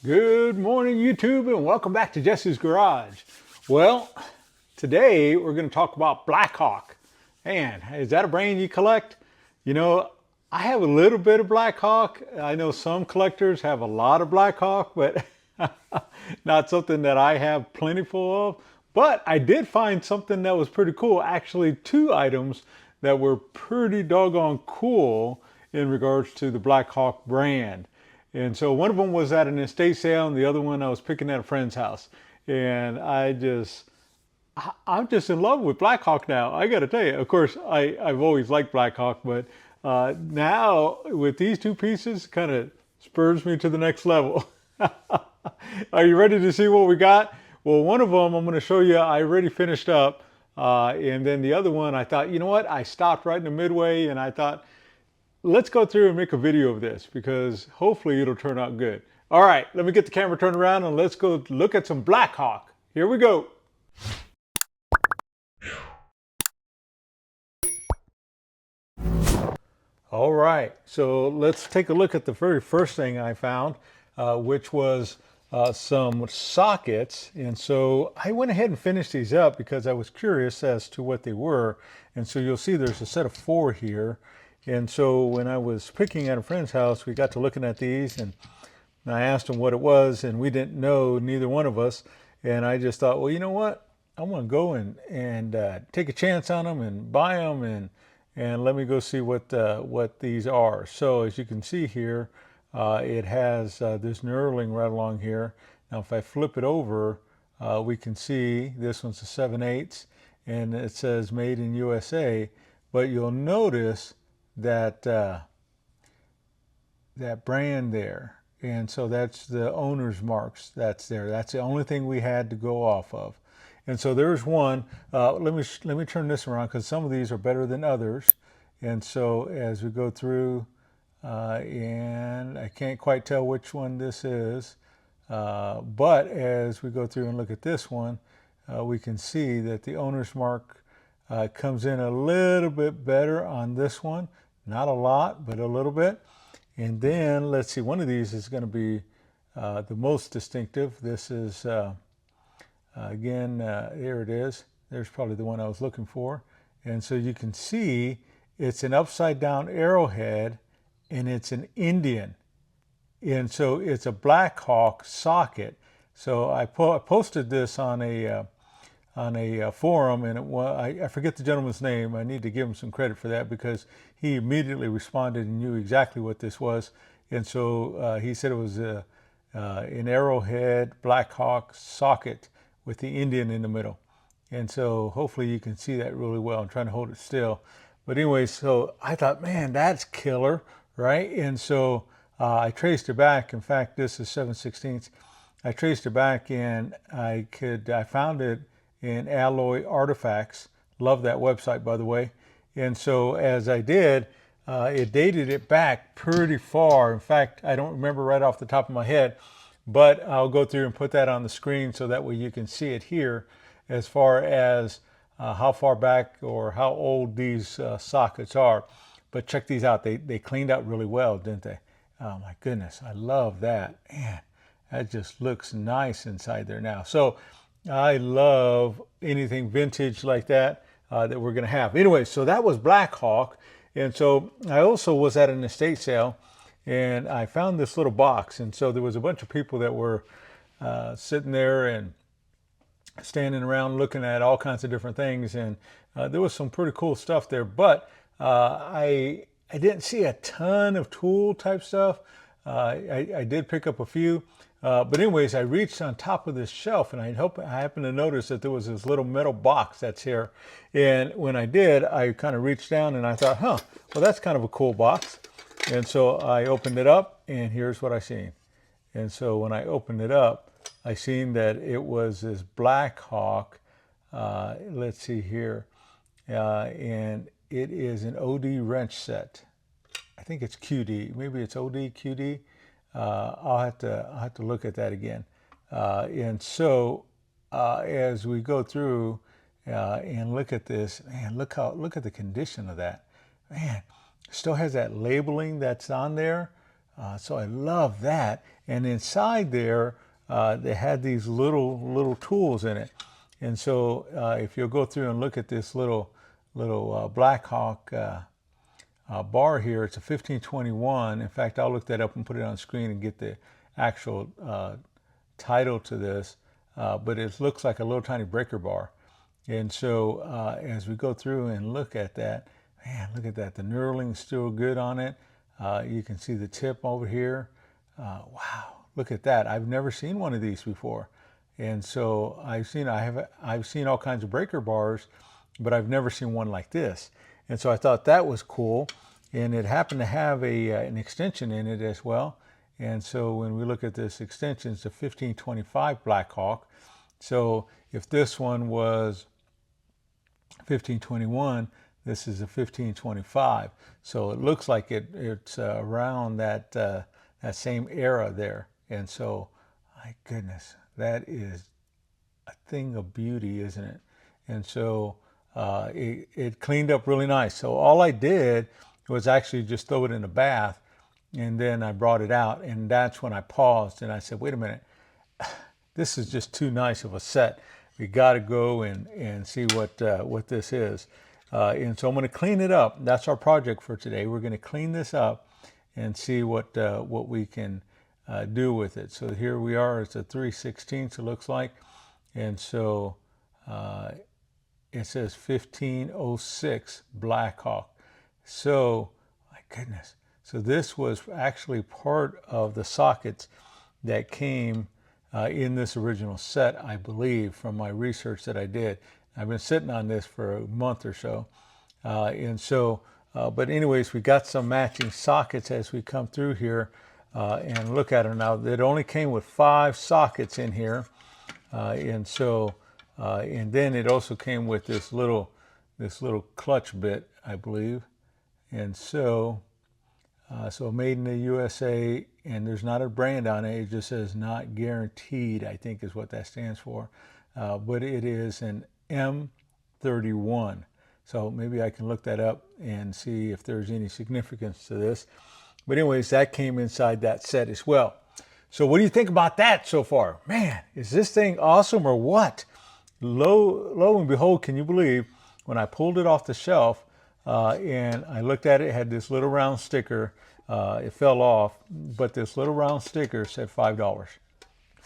Good morning, YouTube, and welcome back to Jesse's Garage. Well, today we're going to talk about Blackhawk. Man, is that a brand you collect? You know, I have a little bit of Blackhawk. I know some collectors have a lot of Blackhawk, but not something that I have plentiful of. But I did find something that was pretty cool. Actually, two items that were pretty doggone cool in regards to the Blackhawk brand. And so one of them was at an estate sale, and the other one I was picking at a friend's house. And I'm just in love with Blackhawk now. I got to tell you, of course, I've always liked Blackhawk, but now with these two pieces, kind of spurs me to the next level. Are you ready to see what we got? Well, one of them I'm going to show you, I already finished up. And then the other one, I thought, you know what? I stopped right in the midway, and I thought, let's go through and make a video of this because hopefully it'll turn out good. All right, let me get the camera turned around and let's go look at some Blackhawk. Here we go. All right, so let's take a look at the very first thing I found, which was some sockets. And so I went ahead and finished these up because I was curious as to what they were. And so you'll see there's a set of 4 here. And so when I was picking at a friend's house, we got to looking at these, and I asked him what it was, and we didn't know, neither one of us. And I just thought, well, you know what? I want to go and take a chance on them and buy them, and let me go see what these are. So as you can see here, it has this knurling right along here. Now if I flip it over, we can see this one's a 7/8, and it says made in USA. But you'll notice that that brand there, and so that's the owner's marks that's there. That's the only thing we had to go off of. And so there's one. Let me turn this around because some of these are better than others. And so as we go through, and I can't quite tell which one this is, but as we go through and look at this one, we can see that the owner's mark comes in a little bit better on this one. Not a lot, but a little bit. And then let's see, one of these is going to be the most distinctive. This is, again, there it is. There's probably the one I was looking for. And so you can see it's an upside down arrowhead, and it's an Indian. And so it's a Blackhawk socket. So I posted this on a forum, and I forget the gentleman's name. I need to give him some credit for that because he immediately responded and knew exactly what this was. And so he said it was an arrowhead Blackhawk socket with the Indian in the middle. And so hopefully you can see that really well. I'm trying to hold it still. But anyway, so I thought, man, that's killer, right? And so I traced it back. In fact, this is 7/16. I traced it back, and I found it in Alloy Artifacts. Love that website, by the way. And so as I did, it dated it back pretty far. In fact, I don't remember right off the top of my head, but I'll go through and put that on the screen so that way you can see it here as far as how far back or how old these sockets are. But check these out. They cleaned out really well, didn't they? Oh my goodness, I love that. Man, that just looks nice inside there now. So I love anything vintage like that that we're going to have. Anyway, so that was Blackhawk. And so I also was at an estate sale, and I found this little box. And so there was a bunch of people that were sitting there and standing around looking at all kinds of different things. And there was some pretty cool stuff there. But I didn't see a ton of tool type stuff. I did pick up a few. But anyways, I reached on top of this shelf, and I happened to notice that there was this little metal box that's here. And when I did, I kind of reached down and I thought, well, that's kind of a cool box. And so I opened it up, and here's what I seen. And so when I opened it up, I seen that it was this Blackhawk. Let's see here. And it is an OD wrench set. I think it's QD. Maybe it's OD, QD. I'll have to look at that again. And so as we go through and look at this, man, look at the condition of that. Man, still has that labeling that's on there. So I love that. And inside there, they had these little tools in it. And so if you'll go through and look at this little Blackhawk bar here, it's a 1521. In fact, I'll look that up and put it on screen and get the actual title to this. But it looks like a little tiny breaker bar. And so as we go through and look at that, man, look at that. The knurling's still good on it. You can see the tip over here. Wow, look at that. I've never seen one of these before. And so I've seen all kinds of breaker bars, but I've never seen one like this. And so I thought that was cool. And it happened to have an extension in it as well. And so when we look at this extension, it's a 1525 Blackhawk. So if this one was 1521, this is a 1525. So it looks like it's around that that same era there. And so, my goodness, that is a thing of beauty, isn't it? And so it cleaned up really nice. So all I did was actually just throw it in a bath, and then I brought it out, and that's when I paused and I said, wait a minute, this is just too nice of a set. We got to go and see what this is. And so I'm going to clean it up. That's our project for today. We're going to clean this up and see what we can do with it. So here we are. It's a 3/16, it looks like. And so it says 1506 Blackhawk. So, my goodness. So this was actually part of the sockets that came in this original set, I believe, from my research that I did. I've been sitting on this for a month or so. But anyways, we got some matching sockets as we come through here and look at them. Now, it only came with 5 sockets in here. And then it also came with this little clutch bit, I believe. And so made in the USA, and there's not a brand on it. It just says not guaranteed, I think is what that stands for. But it is an M31. So maybe I can look that up and see if there's any significance to this. But anyways, that came inside that set as well. So what do you think about that so far? Man, is this thing awesome or what? Lo and behold, can you believe, when I pulled it off the shelf and I looked at it, it had this little round sticker. It fell off, but this little round sticker said $5.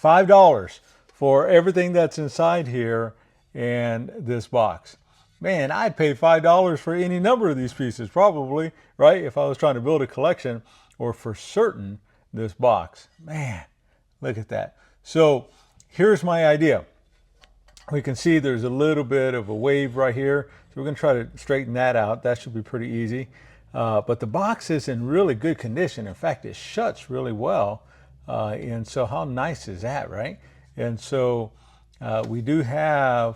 $5 for everything that's inside here and this box. Man, I'd pay $5 for any number of these pieces, probably, right? If I was trying to build a collection, or for certain, this box. Man, look at that. So here's my idea. We can see there's a little bit of a wave right here. So we're going to try to straighten that out. That should be pretty easy. But the box is in really good condition. In fact, it shuts really well. And so how nice is that, right? And so we do have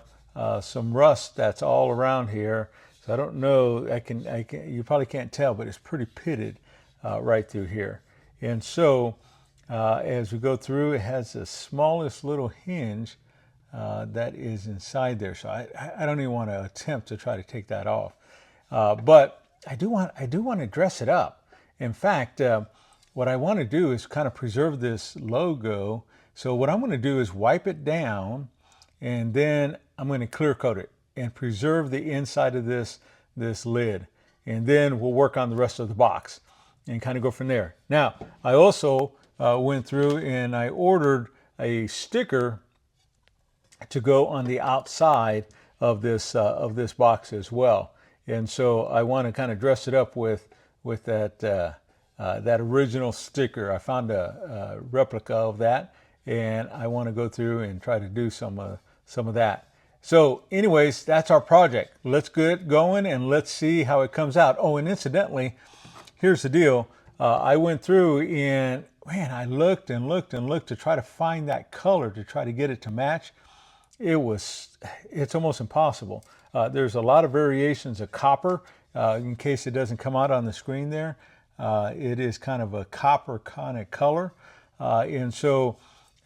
some rust that's all around here. So I don't know, you probably can't tell, but it's pretty pitted right through here. And so as we go through, it has the smallest little hinge that is inside there. So I don't even want to attempt to try to take that off. But I do want to dress it up. In fact, what I want to do is kind of preserve this logo. So what I'm going to do is wipe it down, and then I'm going to clear coat it and preserve the inside of this lid. And then we'll work on the rest of the box and kind of go from there. Now, I also went through and I ordered a sticker to go on the outside of this box as well. And so I want to kind of dress it up with that original sticker. I found a replica of that, and I want to go through and try to do some of that. So anyways, that's our project. Let's get it going and let's see how it comes out. Oh, and incidentally, here's the deal. I went through and, man, I looked and looked and looked to try to find that color, to try to get it to match. It's almost impossible. There's a lot of variations of copper, in case it doesn't come out on the screen there. It is kind of a copper kind of color. And so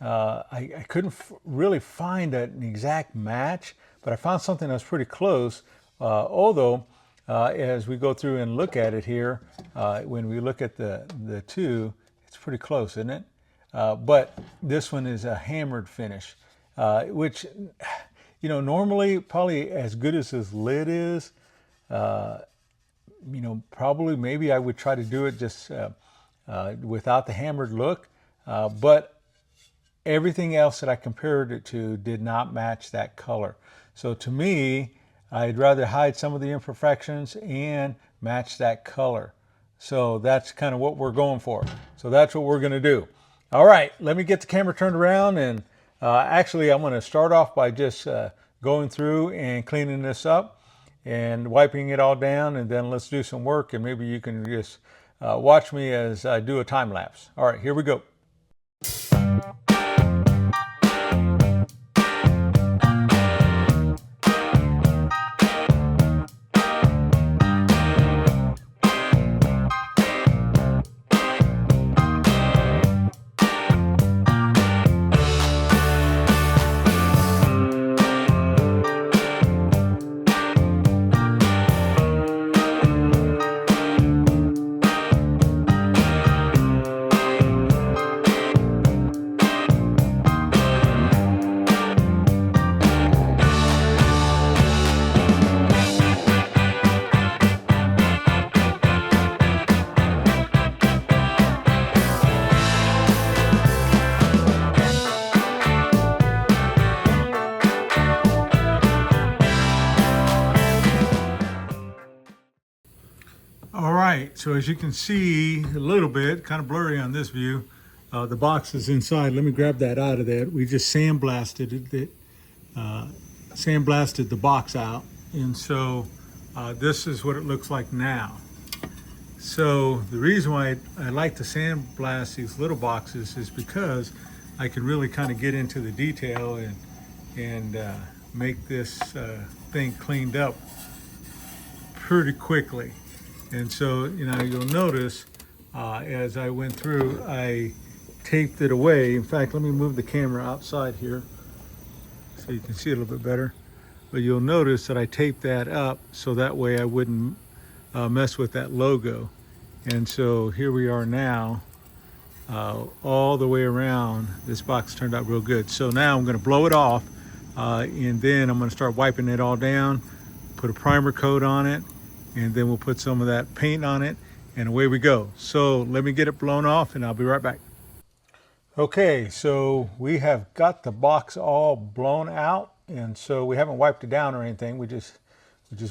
I couldn't really find an exact match, but I found something that's pretty close. Although, as we go through and look at it here, when we look at the two, pretty close, isn't it? But this one is a hammered finish, which, you know, normally probably as good as this lid is, you know, probably maybe I would try to do it just without the hammered look. But everything else that I compared it to did not match that color. So to me, I'd rather hide some of the imperfections and match that color. So that's kind of what we're going for. So that's what we're going to do. All right, let me get the camera turned around, and actually I'm going to start off by just going through and cleaning this up and wiping it all down, and then let's do some work, and maybe you can just watch me as I do a time lapse. All right, here we go. All right, so as you can see a little bit, kind of blurry on this view, the box is inside. Let me grab that out of there. We just sandblasted it, sandblasted the box out. And so this is what it looks like now. So the reason why I like to sandblast these little boxes is because I can really kind of get into the detail and make this thing cleaned up pretty quickly. And so, you know, you'll notice as I went through, I taped it away. In fact, let me move the camera outside here so you can see it a little bit better. But you'll notice that I taped that up so that way I wouldn't mess with that logo. And so here we are now, all the way around. This box turned out real good. So now I'm gonna blow it off, and then I'm gonna start wiping it all down, put a primer coat on it, and then we'll put some of that paint on it, and away we go. So let me get it blown off, and I'll be right back. Okay, so we have got the box all blown out, and so we haven't wiped it down or anything. We just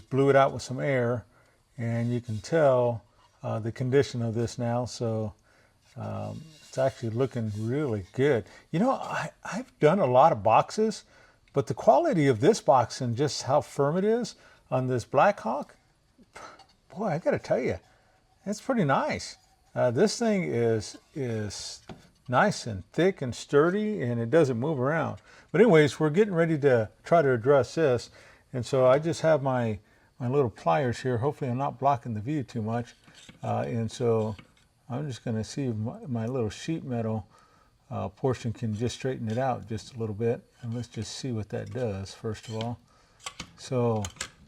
blew it out with some air, and you can tell the condition of this now. So it's actually looking really good. You know, I've done a lot of boxes, but the quality of this box and just how firm it is on this Blackhawk, boy, I got to tell you, it's pretty nice. This thing is nice and thick and sturdy, and it doesn't move around. But anyways, we're getting ready to try to address this. And so I just have my little pliers here. Hopefully I'm not blocking the view too much. And so I'm just going to see if my little sheet metal portion can just straighten it out just a little bit. And let's just see what that does, first of all. So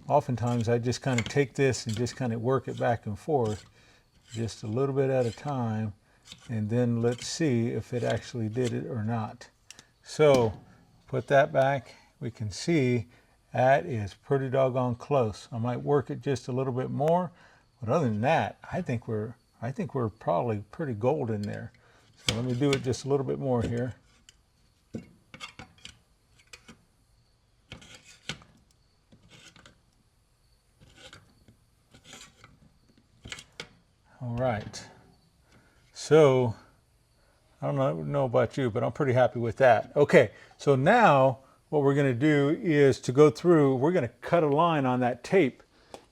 oftentimes I just kind of take this and just kind of work it back and forth just a little bit at a time, and then let's see if it actually did it or not. So put that back. We can see that is pretty doggone close. I might work it just a little bit more, but other than that, I think we're probably pretty golden there. So let me do it just a little bit more here. All right, so I don't know about you, but I'm pretty happy with that. Okay, so now what we're gonna do is to go through, we're gonna cut a line on that tape.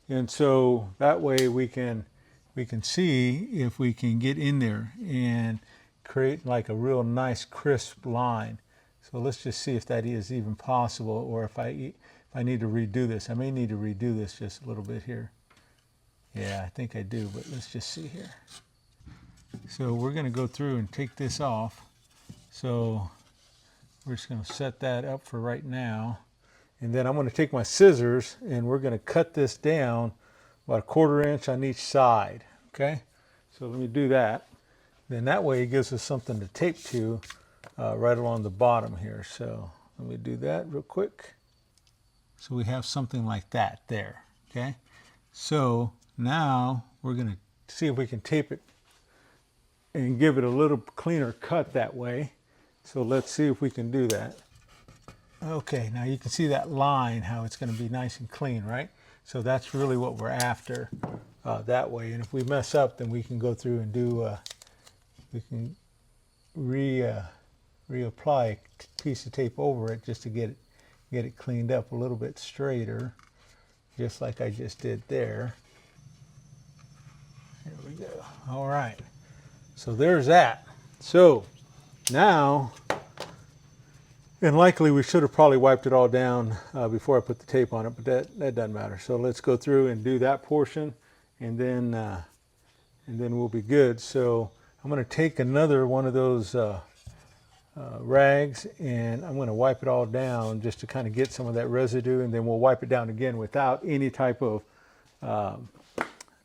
And so that way we can see if we can get in there and create like a real nice crisp line. So let's just see if that is even possible, or if I need to redo this. I may need to redo this just a little bit here. Yeah, I think I do, but let's just see here. So we're going to go through and take this off. So we're just going to set that up for right now. And then I'm going to take my scissors and we're going to cut this down about 1/4 inch on each side. Okay, so let me do that. Then that way it gives us something to tape to right along the bottom here. So let me do that real quick. So we have something like that there, okay? So now we're gonna see if we can tape it and give it a little cleaner cut that way. So let's see if we can do that. Okay, now you can see that line, how it's gonna be nice and clean, right? So that's really what we're after that way. And if we mess up, then we can go through and do, we can reapply a piece of tape over it just to get it cleaned up a little bit straighter, just like I just did there. There we go. All right. So there's that. So now, and likely we should have probably wiped it all down before I put the tape on it, but that doesn't matter. So let's go through and do that portion, and then we'll be good. So I'm going to take another one of those rags, and I'm going to wipe it all down just to kind of get some of that residue, and then we'll wipe it down again without any type of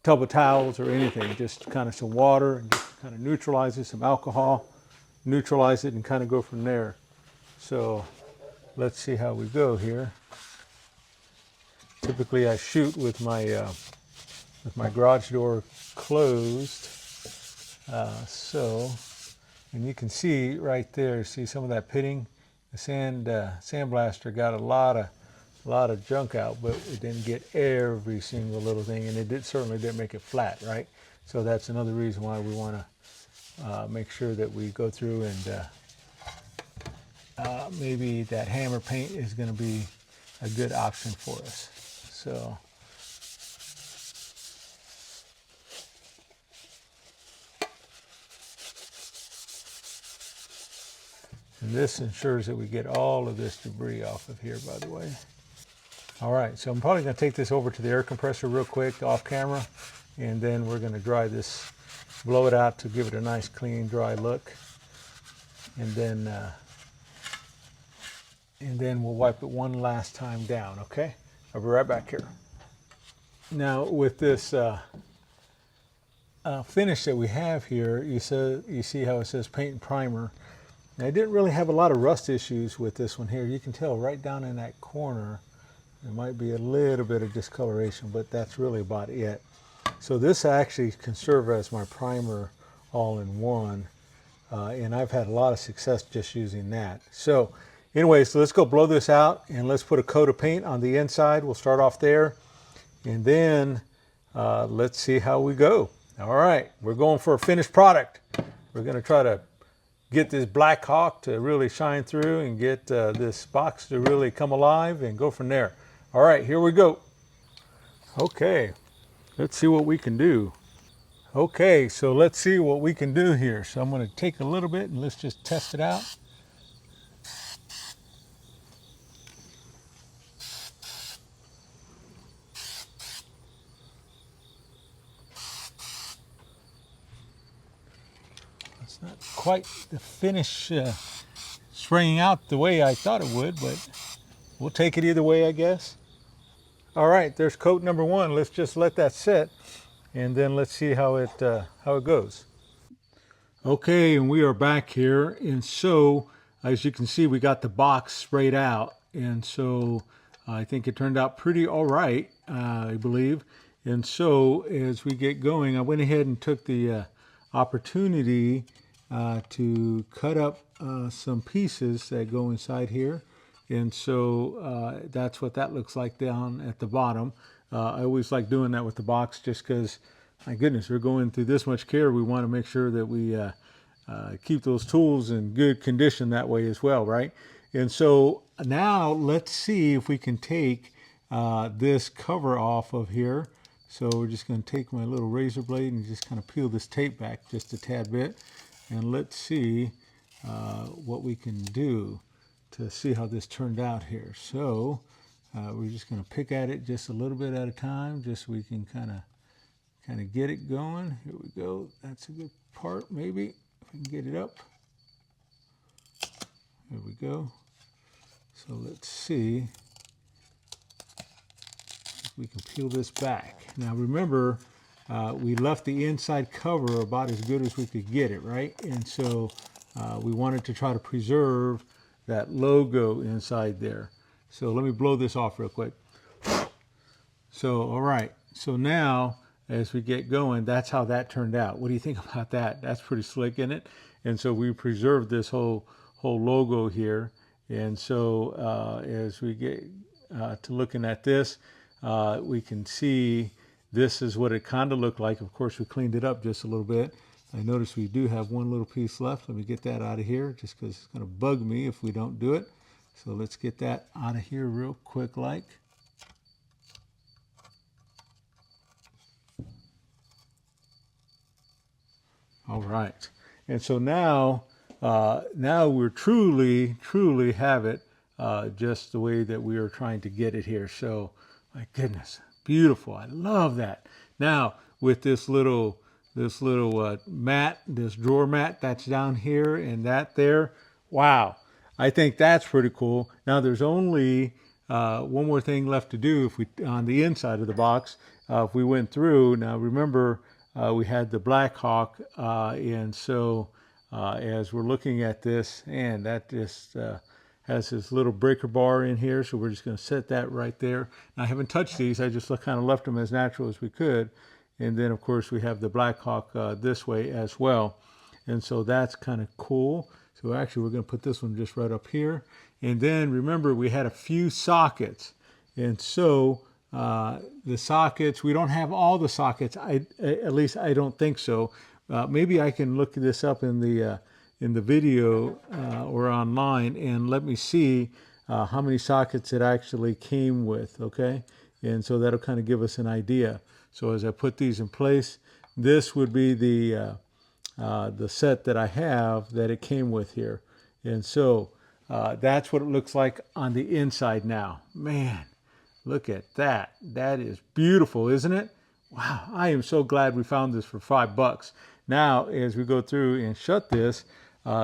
tub of towels or anything, just kind of some water and just kind of neutralize it, some alcohol, neutralize it, and kind of go from there. So let's see how we go here. Typically I shoot with my garage door closed. And you can see right there, see some of that pitting. The sandblaster got a lot of junk out, but it didn't get every single little thing, and it certainly didn't make it flat, right? So that's another reason why we want to make sure that we go through and maybe that hammer paint is going to be a good option for us. So and this ensures that we get all of this debris off of here, by the way. All right, so I'm probably going to take this over to the air compressor real quick off camera, and then we're going to dry this, blow it out to give it a nice clean dry look, and then we'll wipe it one last time down, okay? I'll be right back here. Now with this finish that we have here, you see how it says paint and primer. Now I didn't really have a lot of rust issues with this one here. You can tell right down in that corner there might be a little bit of discoloration, but that's really about it. So this actually can serve as my primer all in one, and I've had a lot of success just using that. So anyway, so let's go blow this out and let's put a coat of paint on the inside. We'll start off there, and then let's see how we go. All right, we're going for a finished product. We're going to try to get this Blackhawk to really shine through and get this box to really come alive and go from there. All right, here we go. Okay, let's see what we can do. Okay, so let's see what we can do here. So I'm going to take a little bit and let's just test it out. It's not quite the finish spraying out the way I thought it would, but we'll take it either way, I guess. All right, there's coat number one. Let's just let that sit, and then let's see how it goes. Okay, and we are back here, and so as you can see, we got the box sprayed out, and so I think it turned out pretty all right, I believe. And so as we get going, I went ahead and took the opportunity to cut up some pieces that go inside here. And so that's what that looks like down at the bottom. I always like doing that with the box just because, my goodness, we're going through this much care. We want to make sure that we keep those tools in good condition that way as well, right? And so now let's see if we can take this cover off of here. So we're just going to take my little razor blade and just kind of peel this tape back just a tad bit. And let's see what we can do to see how this turned out here. So we're just going to pick at it just a little bit at a time, just so we can kind of get it going. Here we go. That's a good part, maybe, if we can get it up. There we go. So let's see if we can peel this back. Now remember, we left the inside cover about as good as we could get it, right? And so we wanted to try to preserve that logo inside there. So let me blow this off real quick. So, all right. So now, as we get going, that's how that turned out. What do you think about that? That's pretty slick, isn't it? And so we preserved this whole logo here. And so as we get to looking at this, we can see this is what it kind of looked like. Of course, we cleaned it up just a little bit. I notice we do have one little piece left. Let me get that out of here just because it's going to bug me if we don't do it. So let's get that out of here real quick like. All right. And so now we're truly have it just the way that we are trying to get it here. So my goodness, beautiful. I love that. Now with this little mat, this drawer mat that's down here and that there, wow. I think that's pretty cool. Now there's only one more thing left to do if we on the inside of the box. If we went through, now remember we had the Blackhawk, and so as we're looking at this, and that just has this little breaker bar in here, so we're just going to set that right there. Now, I haven't touched these, I just kind of left them as natural as we could. And then, of course, we have the Blackhawk this way as well. And so that's kind of cool. So actually, we're going to put this one just right up here. And then, remember, we had a few sockets. And so the sockets, we don't have all the sockets. At least I don't think so. Maybe I can look this up in the video or online and let me see how many sockets it actually came with, okay? And so that'll kind of give us an idea. So as I put these in place, this would be the set that I have that it came with here. And so that's what it looks like on the inside now. Man, look at that. That is beautiful, isn't it? Wow, I am so glad we found this for $5. Now, as we go through and shut this,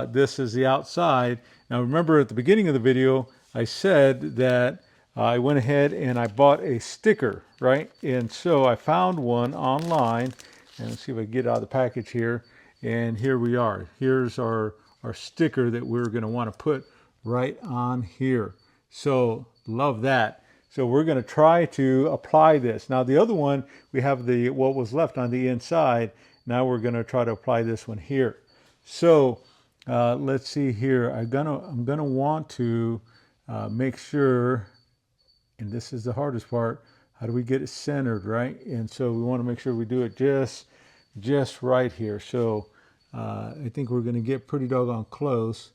this is the outside. Now, remember at the beginning of the video, I said that I went ahead and I bought a sticker, right? And so I found one online, and let's see if I can get it out of the package here. And here we are. Here's our sticker that we're going to want to put right on here. So love that. So we're going to try to apply this. Now the other one, we have what was left on the inside. Now we're going to try to apply this one here. So let's see here. I'm gonna want to make sure, and this is the hardest part. How do we get it centered, right? And so we want to make sure we do it just right here. So I think we're going to get pretty doggone close.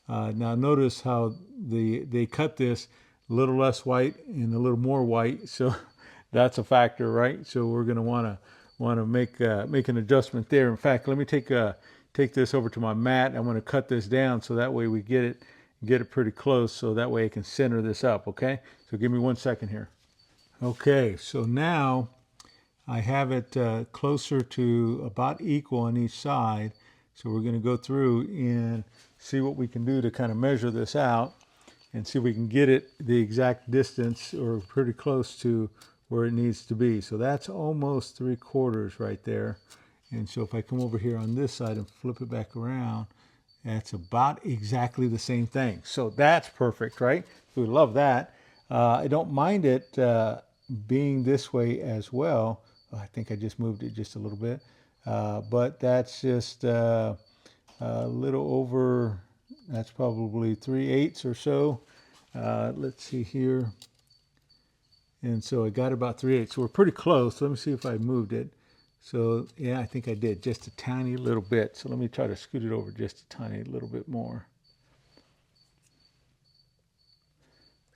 Now notice how they cut this a little less white and a little more white. So that's a factor, right? So we're going to want to make an adjustment there. In fact, let me take this over to my mat. I'm going to cut this down so that way we get it pretty close. So that way I can center this up. Okay. So give me 1 second here. Okay. So now I have it closer to about equal on each side. So we're going to go through and see what we can do to kind of measure this out and see if we can get it the exact distance or pretty close to where it needs to be. So that's almost 3/4 right there. And so if I come over here on this side and flip it back around, that's about exactly the same thing. So that's perfect, right? We love that. I don't mind it being this way as well. Oh, I think I just moved it just a little bit. But that's just a little over, that's probably 3/8 or so. Let's see here. And so I got about 3/8. So we're pretty close. Let me see if I moved it. So yeah, I think I did just a tiny little bit. So let me try to scoot it over just a tiny little bit more.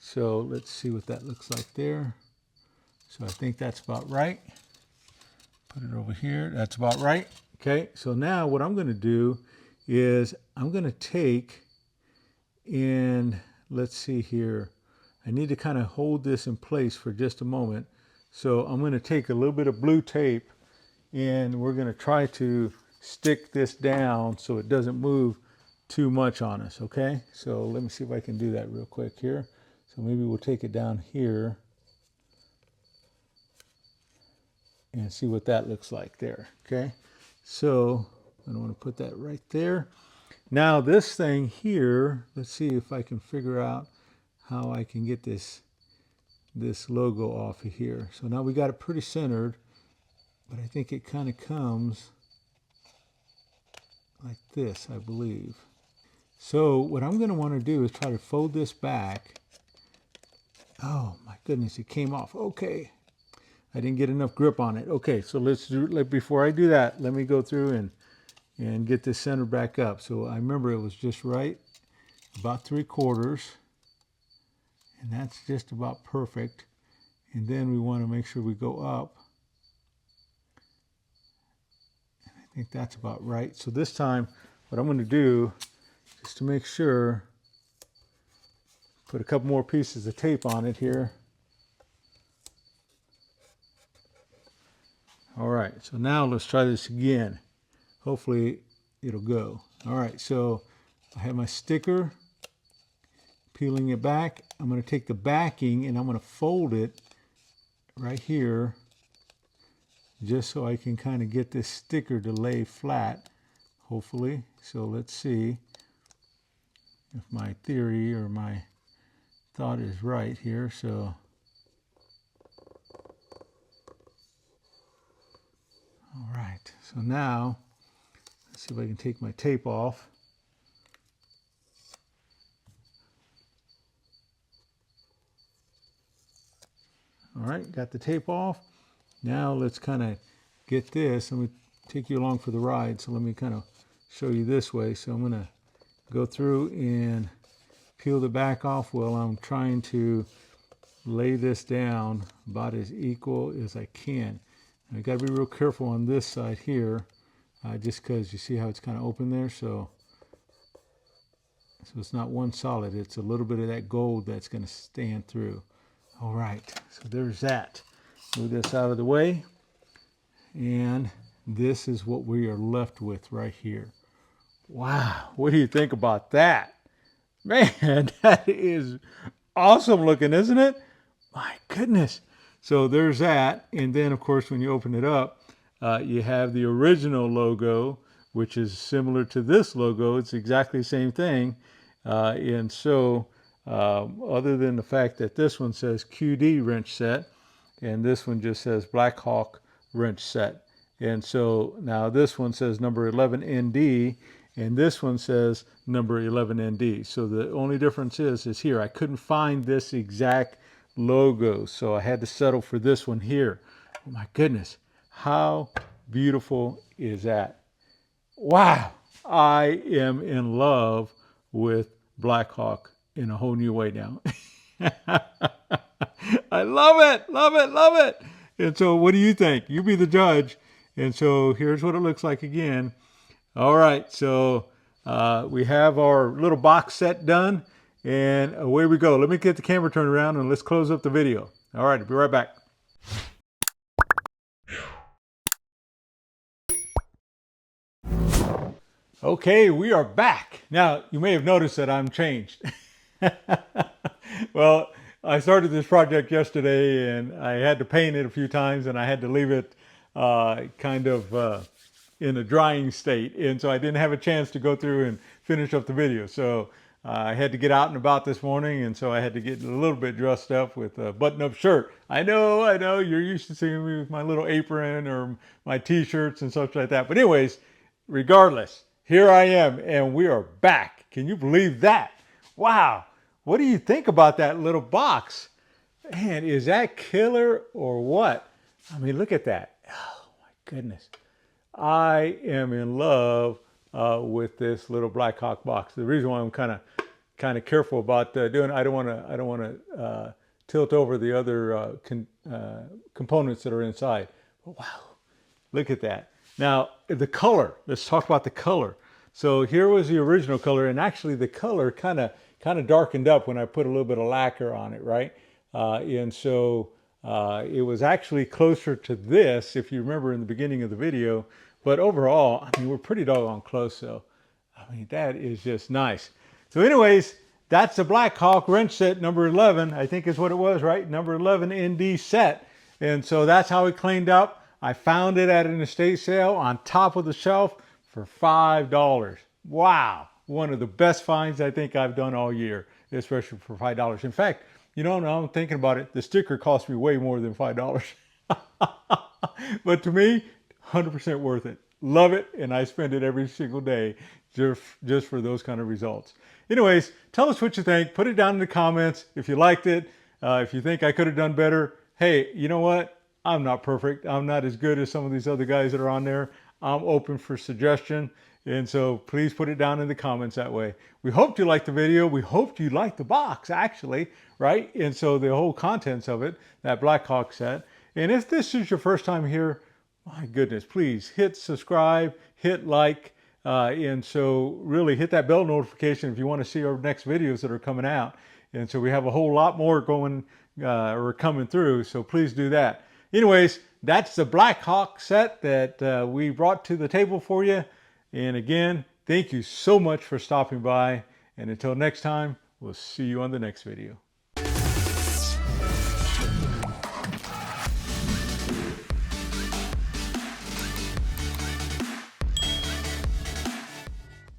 So let's see what that looks like there. So I think that's about right. Put it over here. That's about right. Okay, so now what I'm going to do is I'm going to take and let's see here. I need to kind of hold this in place for just a moment. So I'm going to take a little bit of blue tape and we're going to try to stick this down so it doesn't move too much on us, okay? So let me see if I can do that real quick here. So maybe we'll take it down here. and see what that looks like there. Okay, so I want to put that right there. Now this thing here, let's see if I can figure out how I can get this logo off of here. So now we got it pretty centered, but I think it kind of comes like this, I believe. So what I'm going to want to do is try to fold this back. Oh my goodness, it came off. Okay, I didn't get enough grip on it. Okay, so let's do, before I do that, let me go through and get this center back up. So I remember it was just right, about 3/4, and that's just about perfect. And then we want to make sure we go up. And I think that's about right. So this time, what I'm going to do, just to make sure, put a couple more pieces of tape on it here. All right, so now let's try this again. Hopefully it'll go. All right, so I have my sticker, peeling it back. I'm going to take the backing and I'm going to fold it right here, just so I can kind of get this sticker to lay flat, hopefully. So let's see if my theory or my thought is right here. So all right, so now let's see if I can take my tape off. All right, got the tape off. Now let's kind of get this. I'm going to take you along for the ride, so let me kind of show you this way. So I'm going to go through and peel the back off while I'm trying to lay this down about as equal as I can. And I've got to be real careful on this side here, just because you see how it's kind of open there. So it's not one solid. It's a little bit of that gold that's going to stand through. All right, so there's that. Move this out of the way. And this is what we are left with right here. Wow, what do you think about that? Man, that is awesome looking, isn't it? My goodness. So there's that. And then, of course, when you open it up, you have the original logo, which is similar to this logo. It's exactly the same thing. And so other than the fact that this one says QD wrench set and this one just says Blackhawk wrench set. And so now this one says number 11 ND and this one says number 11 ND. So the only difference is here. I couldn't find this exact logo, so I had to settle for this one here. Oh my goodness, how beautiful is that? Wow, I am in love with Blackhawk in a whole new way now. I love it, love it, love it. And so what do you think? You be the judge. And so here's what it looks like again. All right, so we have our little box set done, and away we go. Let me get the camera turned around and let's close up the video. All right, I'll be right back. Okay, we are back. Now, you may have noticed that I'm changed. Well, I started this project yesterday and I had to paint it a few times and I had to leave it kind of in a drying state. And so I didn't have a chance to go through and finish up the video. So I had to get out and about this morning, and so I had to get a little bit dressed up with a button-up shirt. I know, you're used to seeing me with my little apron or my t-shirts and such like that. But anyways, regardless, here I am, and we are back. Can you believe that? Wow. What do you think about that little box? Man, is that killer or what? I mean, look at that. Oh, my goodness. I am in love with this little Blackhawk box. The reason why I'm kind of careful about doing it, I don't want to tilt over the other components that are inside. But wow, look at that. Now the color. Let's talk about the color. So here was the original color, and actually the color kind of darkened up when I put a little bit of lacquer on it, right? And so it was actually closer to this, if you remember in the beginning of the video. But overall, I mean, we're pretty doggone close. So, I mean, that is just nice. So anyways, that's the Blackhawk wrench set number 11. I think is what it was, right? Number 11 ND set. And so that's how it cleaned up. I found it at an estate sale on top of the shelf for $5. Wow, one of the best finds I think I've done all year, especially for $5. In fact, you know, now I'm thinking about it, the sticker cost me way more than $5. But to me, 100% worth it. Love it, and I spend it every single day just for those kind of results. Anyways, tell us what you think. Put it down in the comments if you liked it. If you think I could have done better, hey, you know what? I'm not perfect. I'm not as good as some of these other guys that are on there. I'm open for suggestion. And so please put it down in the comments that way. We hope you liked the video. We hope you liked the box, actually, right? And so the whole contents of it, that Blackhawk set. And if this is your first time here, my goodness, please hit subscribe, hit like, and so really hit that bell notification if you want to see our next videos that are coming out. And so we have a whole lot more going or coming through, so please do that. Anyways, that's the Blackhawk set that we brought to the table for you. And again, thank you so much for stopping by. And until next time, we'll see you on the next video.